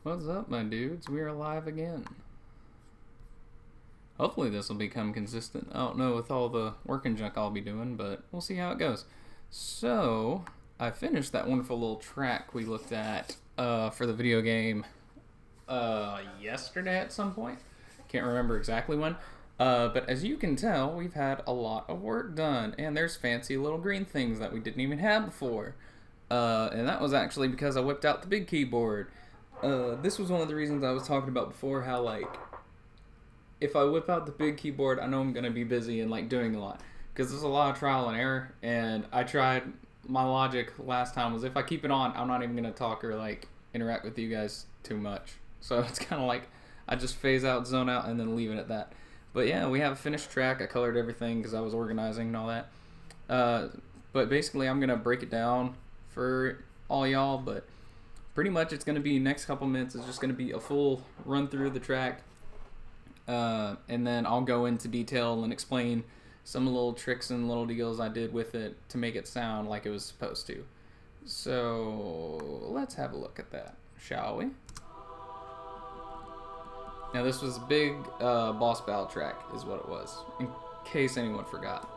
What's up, my dudes? We are live again. Hopefully this will become consistent. I don't know with all the work and junk I'll be doing, but we'll see how it goes. So, I finished that wonderful little track we looked at for the video game yesterday at some point. Can't remember exactly when. But as you can tell, we've had a lot of work done, and there's fancy little green things that we didn't even have before. And that was actually because I whipped out the big keyboard. This was one of the reasons I was talking about before, how, like, if I whip out the big keyboard, I know I'm going to be busy and, like, doing a lot. Because there's a lot of trial and error, and I tried, my logic last time was if I keep it on, I'm not even going to talk or, like, interact with you guys too much. So it's kind of like, I just phase out, zone out, and then leave it at that. But yeah, we have a finished track. I colored everything because I was organizing and all that. But basically, I'm going to break it down for all y'all, but pretty much it's going to be next couple minutes is just going to be a full run through the track, and then I'll go into detail and explain some little tricks and little deals I did with it to make it sound like it was supposed to. So let's have a look at that, shall we? Now this was a big boss battle track is what it was, in case anyone forgot.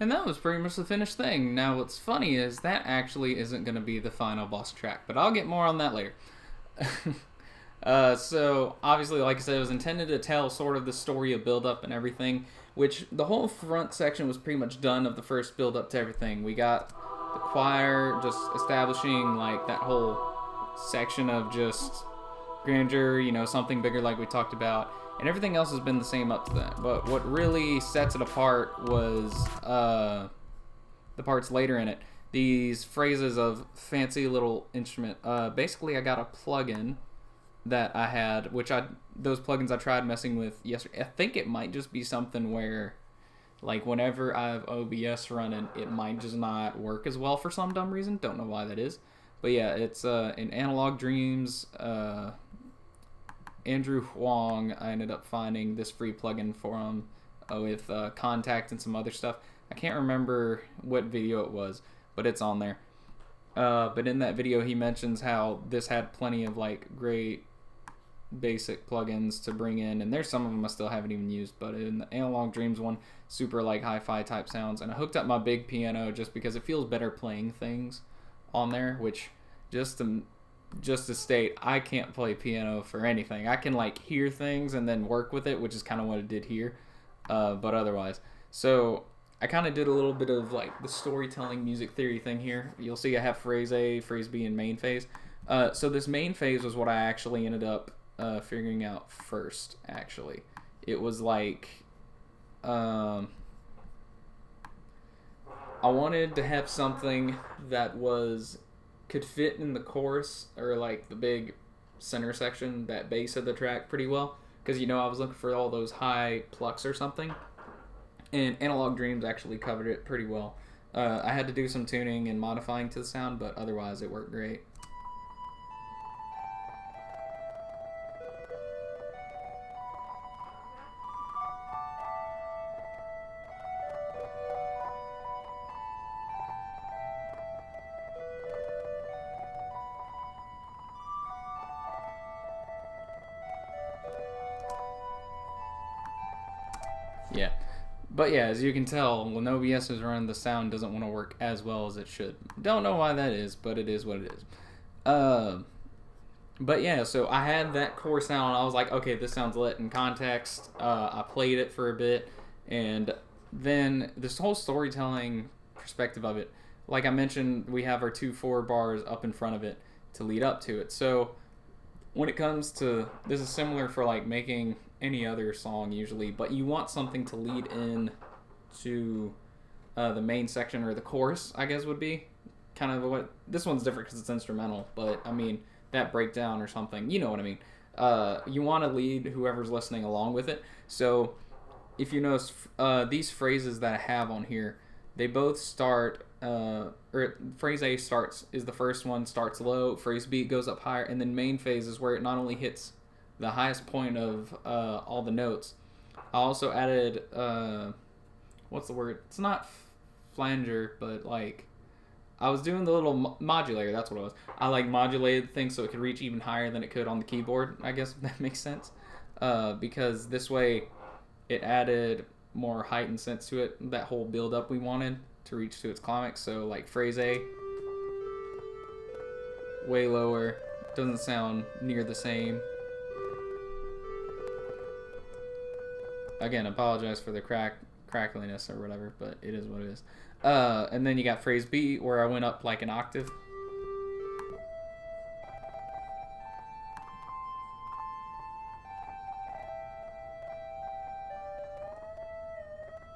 And that was pretty much the finished thing. Now, what's funny is that actually isn't going to be the final boss track, but I'll get more on that later. So, obviously, like I said, it was intended to tell sort of the story of build-up and everything, which the whole front section was pretty much done of the first build-up to everything. We got the choir just establishing, like, that whole section of just grandeur, you know, something bigger like we talked about. And everything else has been the same up to that. But what really sets it apart was the parts later in it. These phrases of fancy little instrument. Basically, I got a plugin that I had, those plugins I tried messing with yesterday. I think it might just be something where, like, whenever I have OBS running, it might just not work as well for some dumb reason. Don't know why that is. But yeah, it's in Analog Dreams. Andrew Huang, I ended up finding this free plugin for him with Contact and some other stuff. I can't remember what video it was, but it's on there. But in that video, he mentions how this had plenty of like great basic plugins to bring in, and there's some of them I still haven't even used. But in the Analog Dreams one, super like hi-fi type sounds, and I hooked up my big piano just because it feels better playing things on there. Which just to state, I can't play piano for anything. I can like hear things and then work with it, which is kind of what it did here. But otherwise, so I kind of did a little bit of like the storytelling music theory thing here. You'll see I have phrase A, phrase B, and main phase. So this main phase was what I actually ended up figuring out first, actually. It was like, I wanted to have something that could fit in the chorus or like the big center section, that bass of the track pretty well. Because, you know, I was looking for all those high plucks or something. And Analog Dreams actually covered it pretty well. I had to do some tuning and modifying to the sound, but otherwise it worked great. Yeah. But yeah, as you can tell, when OBS is running, the sound doesn't want to work as well as it should. Don't know why that is, but it is what it is. But yeah, so I had that core sound. I was like, okay, this sounds lit in context. I played it for a bit, and then this whole storytelling perspective of it, like I mentioned, we have our 2/4 bars up in front of it to lead up to it. So when it comes to, this is similar for like making any other song usually, but you want something to lead in to the main section, or the chorus, I guess would be kind of what, this one's different because it's instrumental, but I mean that breakdown or something, you know what I mean. You want to lead whoever's listening along with it. So if you notice, these phrases that I have on here, they both start, or phrase A is the first one, starts low, phrase B goes up higher, and then main phase is where it not only hits the highest point of all the notes. I also added, what's the word? It's not flanger, but like, I was doing the little modulator, that's what it was. I like modulated things so it could reach even higher than it could on the keyboard, I guess, if that makes sense. Because this way it added more height and sense to it, that whole build up we wanted to reach to its climax. So like phrase A, way lower, doesn't sound near the same. Again, apologize for the crackliness or whatever, but it is what it is. And then you got phrase B, where I went up like an octave.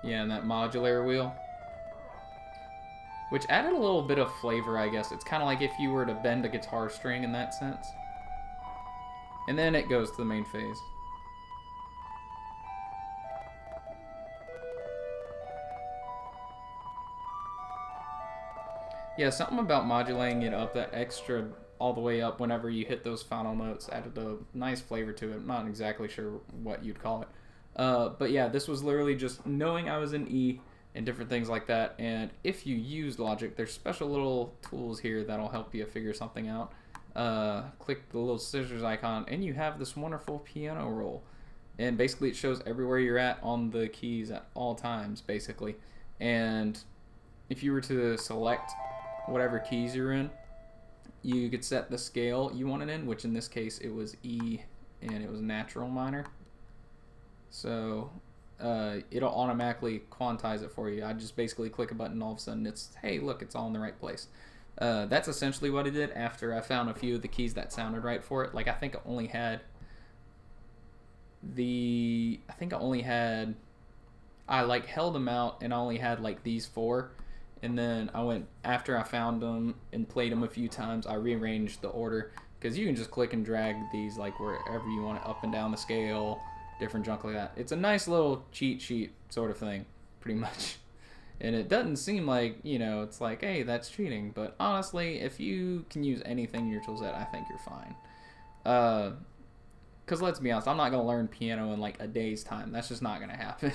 Yeah, and that modulator wheel, which added a little bit of flavor, I guess. It's kind of like if you were to bend a guitar string in that sense. And then it goes to the main phase. Yeah, something about modulating it up that extra all the way up whenever you hit those final notes added a nice flavor to it. I'm not exactly sure what you'd call it. But yeah, this was literally just knowing I was in E and different things like that. And if you use Logic, there's special little tools here that'll help you figure something out. Click the little scissors icon and you have this wonderful piano roll. And basically it shows everywhere you're at on the keys at all times, basically. And if you were to select whatever keys you're in, you could set the scale you wanted in, which in this case it was E, and it was natural minor. So it'll automatically quantize it for you. I just basically click a button, and all of a sudden it's, hey, look, it's all in the right place. That's essentially what I did after I found a few of the keys that sounded right for it. Like I think I only had I like held them out and I only had like these 4, and then I went, after I found them and played them a few times, I rearranged the order, because you can just click and drag these like wherever you want it, up and down the scale, different junk like that. It's a nice little cheat sheet sort of thing, pretty much. And it doesn't seem like, it's like, hey, that's cheating. But honestly, if you can use anything in your toolset, I think you're fine. Because let's be honest, I'm not going to learn piano in like a day's time. That's just not going to happen.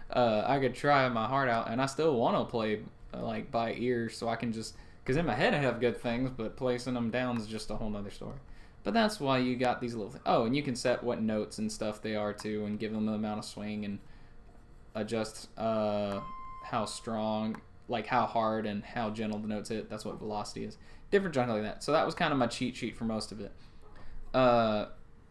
I could try my heart out, and I still want to play like by ear, so I can just, because in my head I have good things, but placing them down is just a whole nother story. But that's why you got these little things. Oh, and you can set what notes and stuff they are too, and give them the amount of swing, and adjust how strong, like how hard and how gentle the notes hit. That's what velocity is. Different junk like that. So that was kind of my cheat sheet for most of it.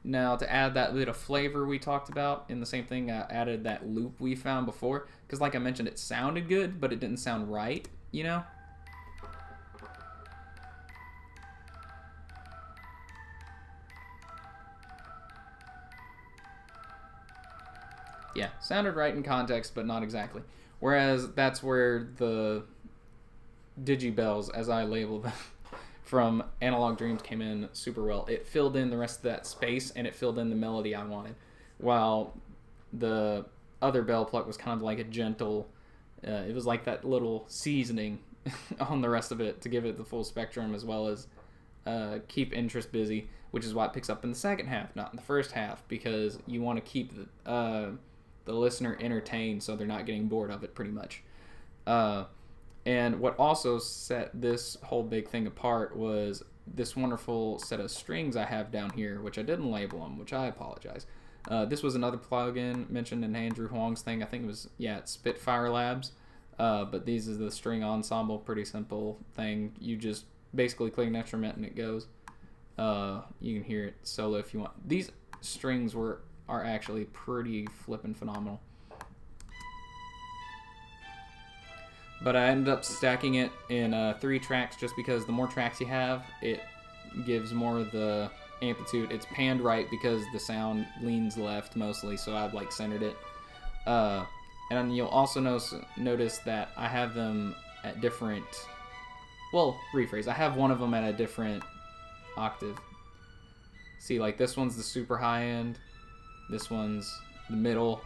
Now to add that bit of flavor we talked about in the same thing, I added that loop we found before, because like I mentioned, it sounded good, but it didn't sound right, Yeah, sounded right in context, but not exactly. Whereas that's where the digibells, as I label them, from Analog Dreams came in super well. It filled in the rest of that space, and it filled in the melody I wanted, while the other bell pluck was kind of like a gentle, it was like that little seasoning on the rest of it to give it the full spectrum, as well as keep interest busy, which is why it picks up in the second half, not in the first half, because you want to keep the listener entertained so they're not getting bored of it, pretty much. And what also set this whole big thing apart was this wonderful set of strings I have down here, which I didn't label them, which I apologize. This was another plugin mentioned in Andrew Huang's thing. I think it was, it's Spitfire Labs. But these is the string ensemble, pretty simple thing. You just basically click an instrument and it goes. You can hear it solo if you want. These strings are actually pretty flippin' phenomenal. But I ended up stacking it in 3 tracks, just because the more tracks you have, it gives more of the amplitude. It's panned right because the sound leans left mostly, so I've like centered it. And you'll also notice that I have them at different, rephrase, I have one of them at a different octave. See, like this one's the super high end, this one's the middle.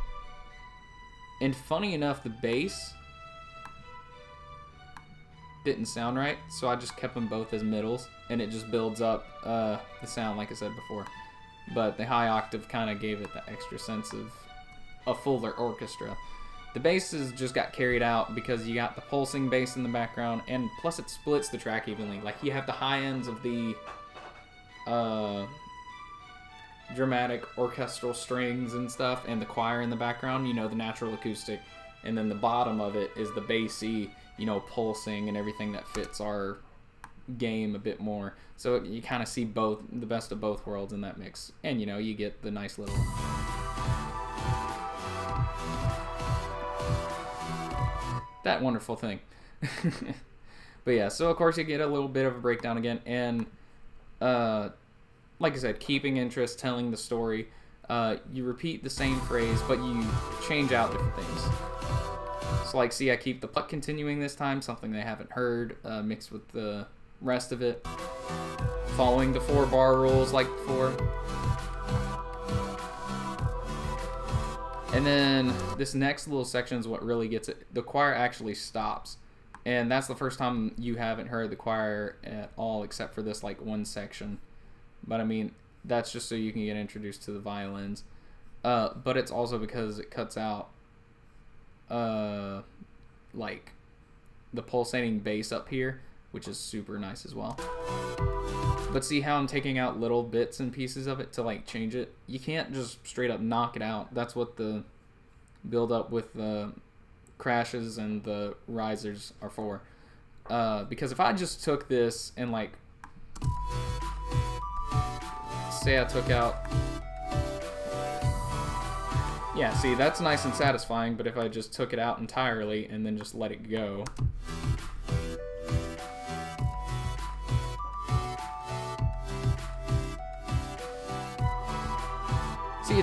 And funny enough, the bass didn't sound right, so I just kept them both as middles, and it just builds up the sound like I said before. But the high octave kind of gave it the extra sense of a fuller orchestra. The basses just got carried out because you got the pulsing bass in the background, and plus it splits the track evenly. Like you have the high ends of the dramatic orchestral strings and stuff, and the choir in the background, the natural acoustic, and then the bottom of it is the bassy, pulsing and everything that fits our game a bit more. So you kind of see the best of both worlds in that mix, and you get the nice little that wonderful thing. But yeah, so of course you get a little bit of a breakdown again, and like I said, keeping interest, telling the story. You repeat the same phrase, but you change out different things. So like, see, I keep the pluck continuing this time, something they haven't heard, mixed with the rest of it, following the 4-bar rules like before. And then this next little section is what really gets it. The choir actually stops, and that's the first time you haven't heard the choir at all, except for this like one section. But I mean, that's just so you can get introduced to the violins. But it's also because it cuts out like the pulsating bass up here, which is super nice as well. But see how I'm taking out little bits and pieces of it to like change it? You can't just straight up knock it out. That's what the build up with the crashes and the risers are for. Because if I just took this and like, say I took out, yeah, see, that's nice and satisfying, but if I just took it out entirely and then just let it go, see,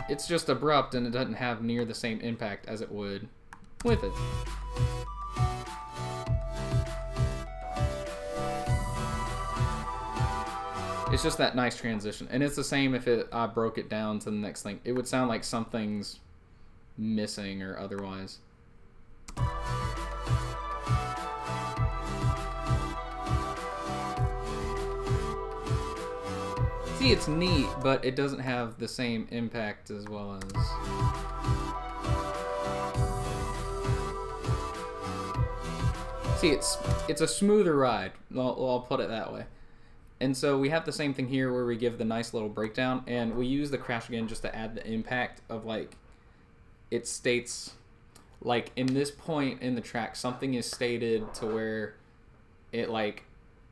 it's just abrupt and it doesn't have near the same impact as it would with it. It's just that nice transition. And it's the same if I broke it down to the next thing. It would sound like something's missing or otherwise. See, it's neat, but it doesn't have the same impact as well as... See, it's a smoother ride. I'll put it that way. And so we have the same thing here where we give the nice little breakdown, and we use the crash again just to add the impact of, like, it states, like, in this point in the track, something is stated to where it, like,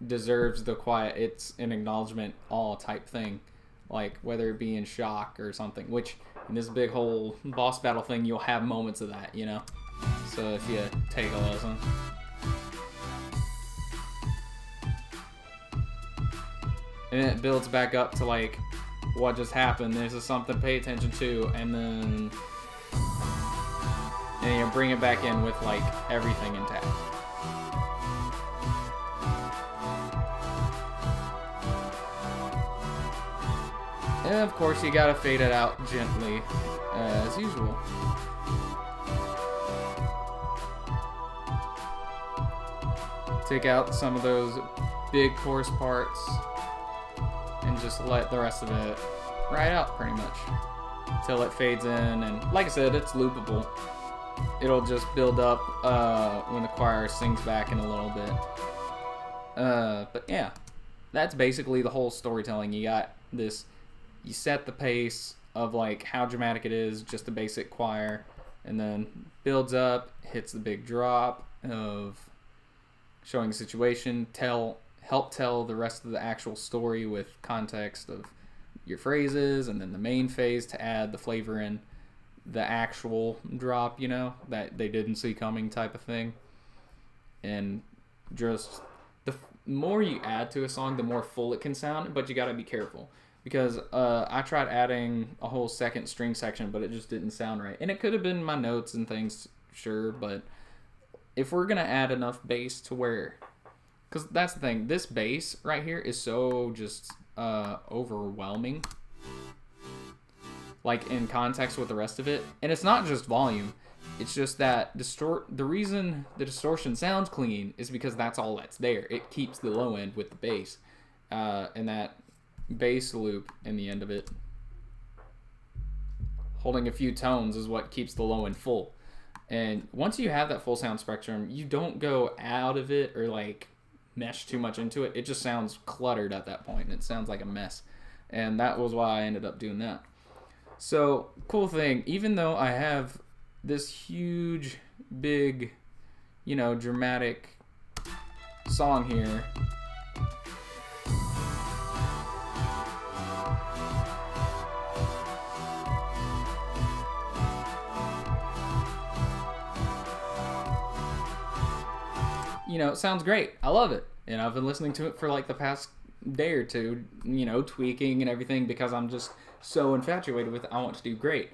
deserves the quiet. It's an acknowledgement all type thing, like, whether it be in shock or something, which in this big whole boss battle thing, you'll have moments of that, you know? So if you take a lesson. And it builds back up to, like, what just happened. This is something to pay attention to, and then you bring it back in with, like, everything intact. And of course, you gotta fade it out gently, as usual. Take out some of those big coarse parts and just let the rest of it ride out pretty much till it fades in. And like I said, it's loopable. It'll just build up when the choir sings back in a little bit. But yeah, that's basically the whole storytelling. You got this, you set the pace of like how dramatic it is, just a basic choir, and then builds up, hits the big drop of showing the situation, help tell the rest of the actual story with context of your phrases, and then the main phase to add the flavor in the actual drop, you know, that they didn't see coming type of thing. And just the more you add to a song, the more full it can sound, but you got to be careful because I tried adding a whole second string section, but it just didn't sound right. And it could have been my notes and things, sure, but if we're going to add enough bass to where... Because that's the thing, this bass right here is so just overwhelming, like in context with the rest of it. And it's not just volume, it's just that the reason the distortion sounds clean is because that's all that's there. It keeps the low end with the bass, and that bass loop in the end of it, holding a few tones, is what keeps the low end full. And once you have that full sound spectrum, you don't go out of it or like mesh too much into it. It just sounds cluttered at that point, and it sounds like a mess. And that was why I ended up doing that. So, cool thing, even though I have this huge, big, you know, dramatic song here, you know, it sounds great. I love it. And I've been listening to it for like the past day or two, you know, tweaking and everything because I'm just so infatuated with it. I want to do great.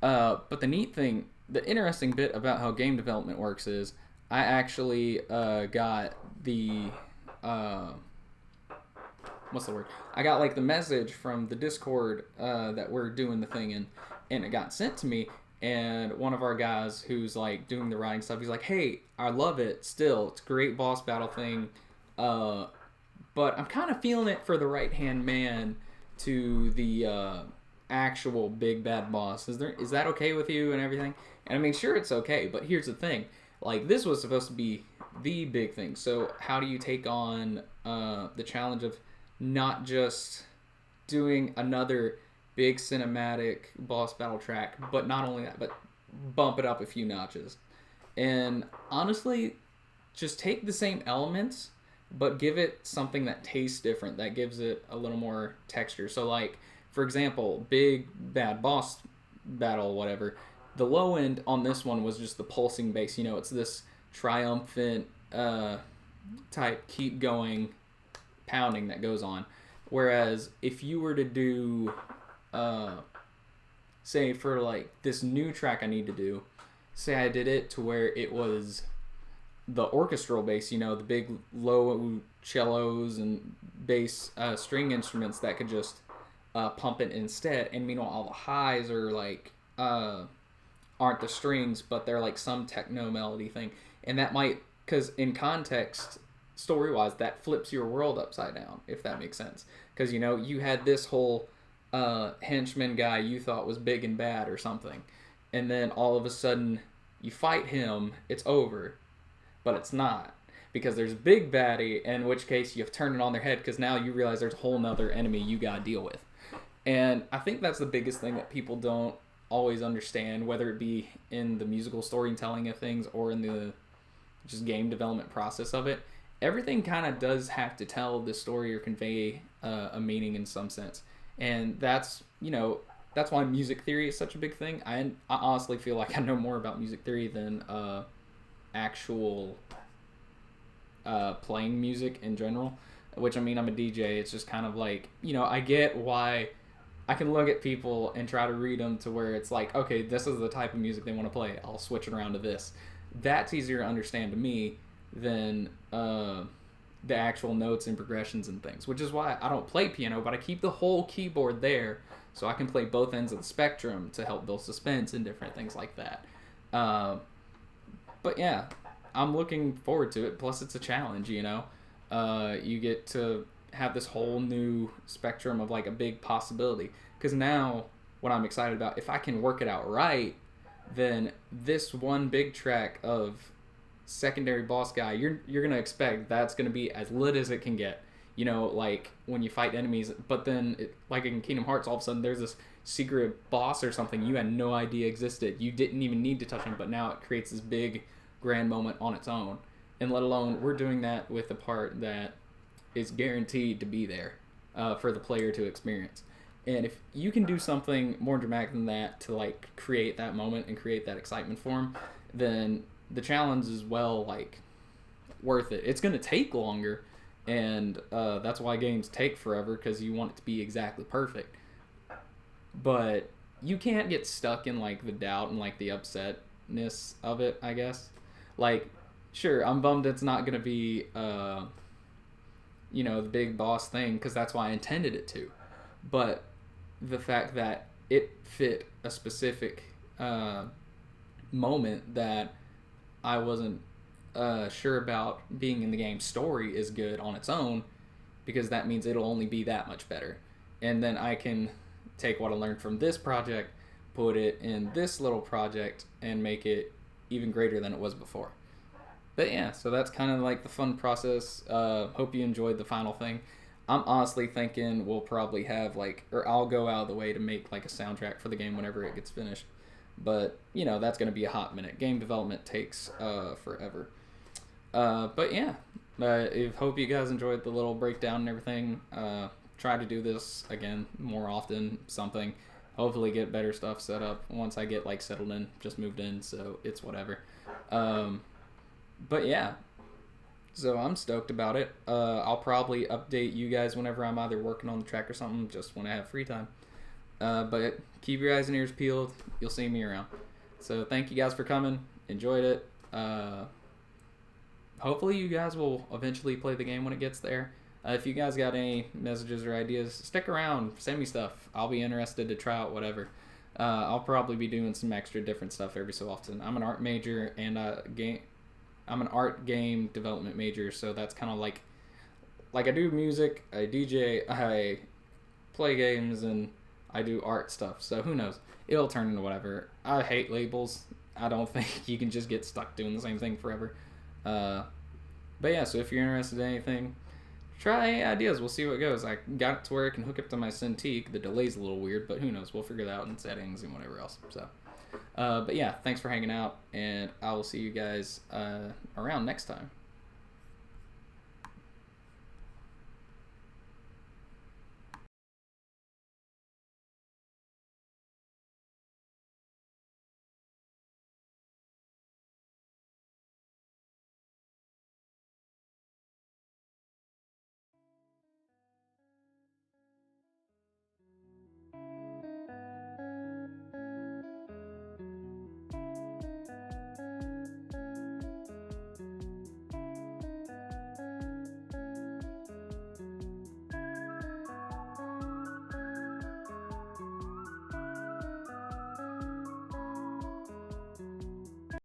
But the neat thing, the interesting bit about how game development works is I actually got the, what's the word? I got like the message from the Discord that we're doing the thing in, and it got sent to me. And one of our guys who's like doing the writing stuff, he's like, hey, I love it still. It's a great boss battle thing. But I'm kind of feeling it for the right-hand man to the actual big bad boss. Is that okay with you and everything? And I mean, sure, it's okay. But here's the thing. Like, this was supposed to be the big thing. So how do you take on the challenge of not just doing another big cinematic boss battle track, but not only that, but bump it up a few notches? And honestly, just take the same elements, but give it something that tastes different, that gives it a little more texture. So, like, for example, big bad boss battle, whatever. The low end on this one was just the pulsing bass. You know, it's this triumphant type keep going pounding that goes on. Whereas if you were to do, say, for like this new track I need to do, say I did it to where it was the orchestral bass, you know, the big low cellos and bass string instruments that could just pump it instead. And meanwhile, all the highs are like aren't the strings, but they're like some techno melody thing. And that might, because in context, story wise, that flips your world upside down, if that makes sense. Because, you know, you had this whole henchman guy you thought was big and bad or something. And then all of a sudden, you fight him, it's over. But it's not, because there's a big baddie, in which case you have turned it on their head, because now you realize there's a whole nother enemy you gotta deal with. And I think that's the biggest thing that people don't always understand, whether it be in the musical storytelling of things or in the just game development process of it. Everything kind of does have to tell the story or convey a meaning in some sense. And that's, you know, that's why music theory is such a big thing. I honestly feel like I know more about music theory than actual playing music in general, which, I mean, I'm a DJ. It's just kind of like, you know, I get why I can look at people and try to read them to where it's like, okay, this is the type of music they want to play, I'll switch it around to this. That's easier to understand to me than the actual notes and progressions and things, which is why I don't play piano, but I keep the whole keyboard there so I can play both ends of the spectrum to help build suspense and different things like that. But yeah, I'm looking forward to it. Plus, it's a challenge, you know. You get to have this whole new spectrum of like a big possibility. Because now, what I'm excited about, if I can work it out right, then this one big track of secondary boss guy, you're gonna expect that's gonna be as lit as it can get. You know, like when you fight enemies, but then like in Kingdom Hearts, all of a sudden there's this secret boss or something you had no idea existed. You didn't even need to touch him, but now it creates this big grand moment on its own. And let alone, we're doing that with a part that is guaranteed to be there for the player to experience. And if you can do something more dramatic than that to like create that moment and create that excitement for them, then the challenge is well like worth it. It's going to take longer, and that's why games take forever, because you want it to be exactly perfect. But you can't get stuck in like the doubt and like the upsetness of it, I guess. Like, sure, I'm bummed it's not going to be you know, the big boss thing, because that's why I intended it to. But the fact that it fit a specific moment that I wasn't sure about being in the game story is good on its own, because that means it'll only be that much better. And then I can take what I learned from this project, put it in this little project, and make it even greater than it was before. But yeah, so that's kind of like the fun process. Hope you enjoyed the final thing. I'm honestly thinking we'll probably have like, or I'll go out of the way to make like a soundtrack for the game whenever it gets finished. But, you know, that's going to be a hot minute. Game development takes forever. But yeah, I hope you guys enjoyed the little breakdown and everything. Try to do this again more often, something. Hopefully get better stuff set up once I get like settled in, just moved in, so it's whatever. But yeah, so I'm stoked about it. I'll probably update you guys whenever I'm either working on the track or something, just when I have free time. But keep your eyes and ears peeled. You'll see me around. So thank you guys for coming. Enjoyed it. Hopefully you guys will eventually play the game when it gets there. If you guys got any messages or ideas, stick around. Send me stuff. I'll be interested to try out whatever. I'll probably be doing some extra different stuff every so often. I'm an art major and I'm an art game development major, so that's kind of like I do music, I DJ, I play games, and I do art stuff. So who knows? It'll turn into whatever. I hate labels. I don't think you can just get stuck doing the same thing forever. But yeah, so if you're interested in anything, try ideas. We'll see what goes. I got it to where I can hook up to my Cintiq. The delay's a little weird, but who knows? We'll figure that out in settings and whatever else. So, But yeah, thanks for hanging out, and I will see you guys around next time.